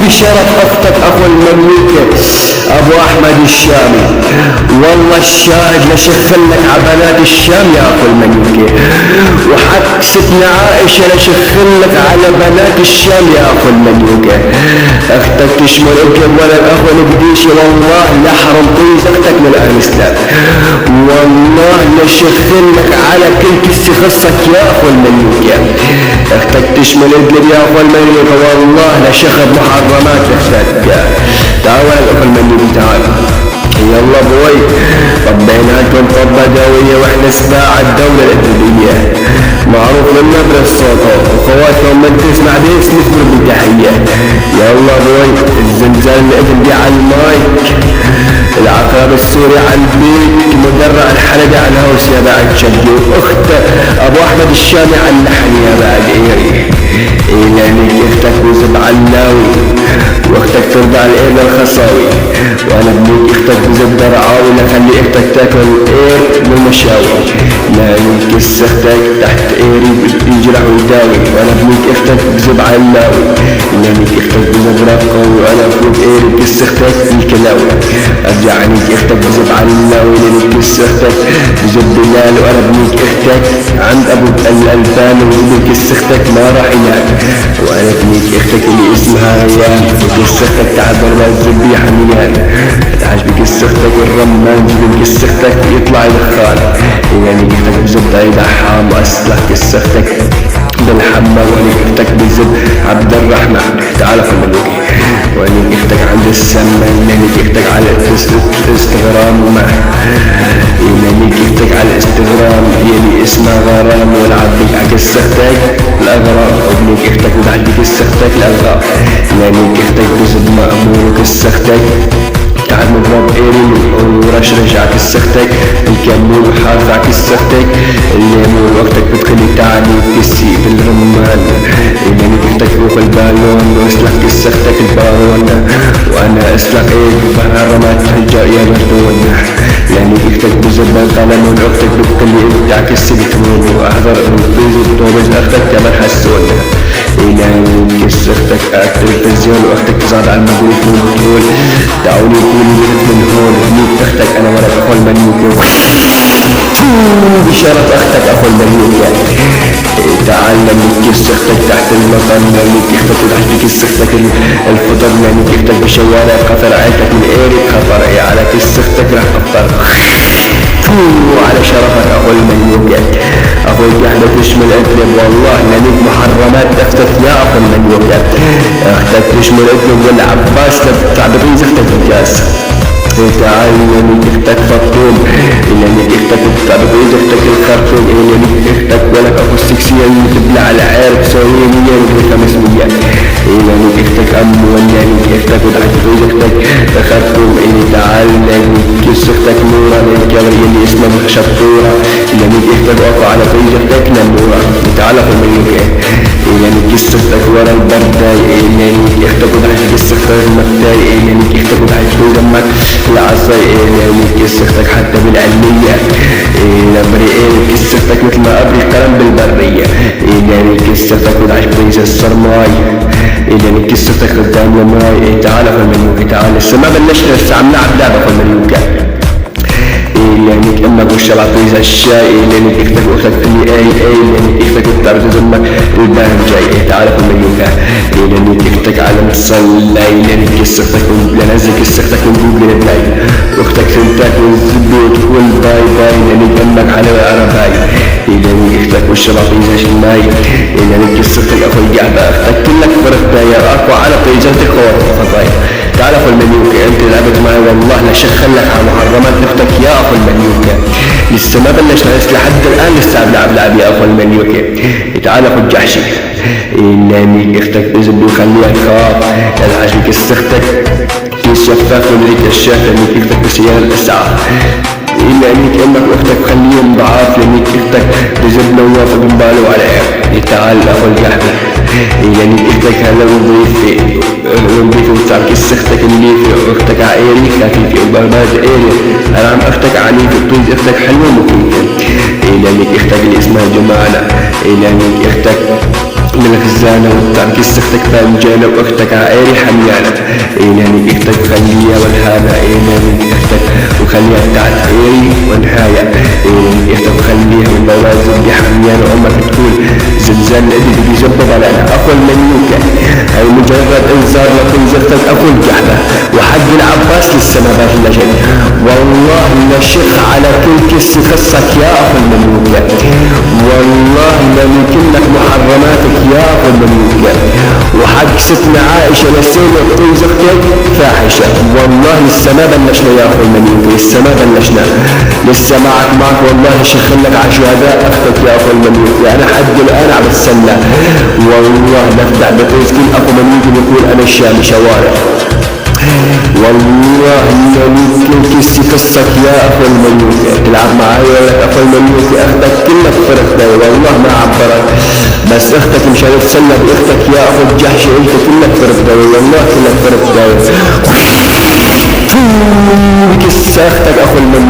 بشرف اختك اخو المملوكة ابو احمد الشامي. والله الشاهد لشخلك عبنات الشام يا اخو المملوكة، وحق ستنا عائشة لشخلك على بنات الشام يا اخو المملوكة. اختك تشمل ابن ولا الاخو القديشي، والله لحرم طيز اختك من اهل الاسلام، والله لشخلك على كل كسي خصك يا اخو المملوكة. اختك تشمل ابن يا اخو المملوكة، والله لشخب محرمات اختك. تعال اخو المملوكة تعال. يلا بوي طبيناكم طبة قوية واحنا سباع الدولة الإثيوبية، معروف من نبرة الصوت وخواتكم من تسمع بيس نسبر بالتحية. يلا بوي الزلزال الإثيوبي على المايك، العقرب السوري على البيت، مدرع الحلقة على الهوس يا بعد شدي، واخت ابو احمد الشامي على اللحن يا بعد ايري. لانك اختك وزب علاوي، واختك ترضع الاير الخصاوي، وانا ابنك اختك وزب درعاوي، لخلي اختك تاكل اير بالمشاوي. لانك كس اختك تحت ايري يجرح ويداوي، وانا ابنك اختك وزب علاوي، لانك اختك وزب رقاوي، وانا ابنك ايري كس اختك الكلاوي. ارجع عنيك اختك وزب علاوي، لانك كس اختك وزب بلال، وانا ابنك اختك عند ابو الالبان، وزب كس اختك ما راح ينام، وانا ابنك اختك اللي اسمها ريان، وكس اختك تعبر ما تزبي حميان، تعجبك كس اختك الرمان، جبن كس اختك يطلع دخان، يعني اختك بزب عيد حام، واسلح كس اختك بالحمى، وانا اختك بزب عبد الرحمن. تعال خلوكي وانا اختك عند السمة، يعني اختك على الانستغرام وما يعني اختك على الانستغرام يعني اسمها غرام، والعبدك عكس اختك الاغرام، وابنك اختك وبعدك كس اختك الاغرام، يعني اختك بزب مأمور وكس اختك تعال مضرب ايري، ورشرش عكس اختك الكمون، وحارف عكس اختك الليمون، واختك بتخلي تعني كسي بالرمان، يعني اختك فوق البالون، واسلح كس اختك البارون، وانا اسلح ايه بحرمات الجاء يا مردون، يعني اختك بزب القلم، واختك بتخلي تعكس بتمون، واحضر بيزي طوبز اختك كمان حسون، يعني كس اختك التلفزيون، واختك تزعد على المبروك والبطول، دعوني كوني بنت من هون، هنيك اختك انا ولد اخو المملوكة، بشرف اختك اخو المملوكة. تعلم كس اختك تحت المطر، لانك اختك تحت كس اختك الفطر، لانك اختك بشوارع قطر، عيلتك من ايري خطر، على كس اختك راح افطر. على شرفك اخو المملوكة، اخوك احنا تشمل اثلب، والله لانك محرمات اختك يا اخو المملوكة. اختك تشمل اثلب والعباس تعبقين اختك الجاس. تعلم اختك فطوم، لانك اختك تعبقين اختك الخرطوم، لانك اختك ولك اخو السكسية اللي تبلع على عارف سوية 100 لانك اختك ام، ولانك اختك وتعبقين اختك الخرطوم. تعلم كس اختك نورة، لانك اللي اسمها شطورة، لانك اختك واقع على طريق اختك نمورة. تعال اخو المملوكة، يعني كس اختك ورا البرداي، لانك اختك وتعبقين كس اختك المكتاي، لانك اختك وتعبقين دمك العصاي، يعني كس اختك حتى بالعلمية، نبري كس اختك مثل ما ابري قلم بالبرية، يعني كس اختك وتعبقين الصرماي، يعني كس اختك قدام يماي. تعال اخو المملوكة تعال، لسه ما بلشنا، لسه عم نلعب لعبة اخو المملوكة، لانك امك والشبع طيزة الشاي، لانك اختك واختك اللي اي لانك اختك بتعرف تزمك البان جاي. تعال اخو المملوكة، لانك اختك على مصلي، لانك كس اختك لنزل كس اختك من جوجل بلاي، واختك سنتك والزبوت والباي باي، لانك امك على عرباي، لانك اختك والشبع طيزة الشماي، لانك كس اختك اخو الجعبة، اختك كلك فرقة يا اقوى على طيزتك خوات. تعال اخو المملوكة، انت لعبت معي والله لشخلك على محرمات اختك يا اخو المملوكة، لسه ما بلشنا لحد الان لسه لعب يا اخو المملوكة. تعال اخو الجحشي، لانك اختك بزب وخليها تخاف، العجل كس اختك كيس شفاف وليك الشاف، لانك اختك بسيارة الاسعاف، لانك امك واختك خليهم ضعاف، لانك اختك بزب نواف بنبالو على ايه. تعال اخو الجحشي، لانك اختك هلا وضيفي وتعب كس اختك اللي في اختك عائري خفيفة وبرباد ايري، العم اختك عنيفة وطيز اختك حلوة مفيدة، لانك اختك اللي اسمها جمالة، لانك اختك من الخزانة والترك استختك فانجانة واختك عائري حميانة ايناني اختك خليها والهانة ايناني اختك وخليها بتاعت ايري ونهاية ايناني اختك خليها واللوازم دي حميانة عمرك تكون زلزال الذي بيجبب على اخو المملوكة هاي مجرد انذار لكل زختك اخو الجحدة وحق العباس للسماوات اللجن والله لشق على كل كس خصك يا اخو المملوكة والله لنكن لك محرماتك يا اخو المملوكة وحق ستنا عائشة لسينا وقتين زختك فاحشة والله لسه ما بلشنا يا اخو المملوكة لسه ما بلشنا لسه معك والله شخلك على شهداء اختك يا اخو المملوكة انا حد الان على السنة والله نفتح بقيس كل اخو مملوكة يقول انا الشام شوارع والله ممكن كيسي قصك يا اخو المملوكة تلعب معايا يا اخو المملوكة اختك كلها فرق داي والله ما عبرك بس اختك مش هيتسلى باختك يا اخو الجحش انت كلها فرق داي والله كلها فرق داي كس اختك اخو المملوكة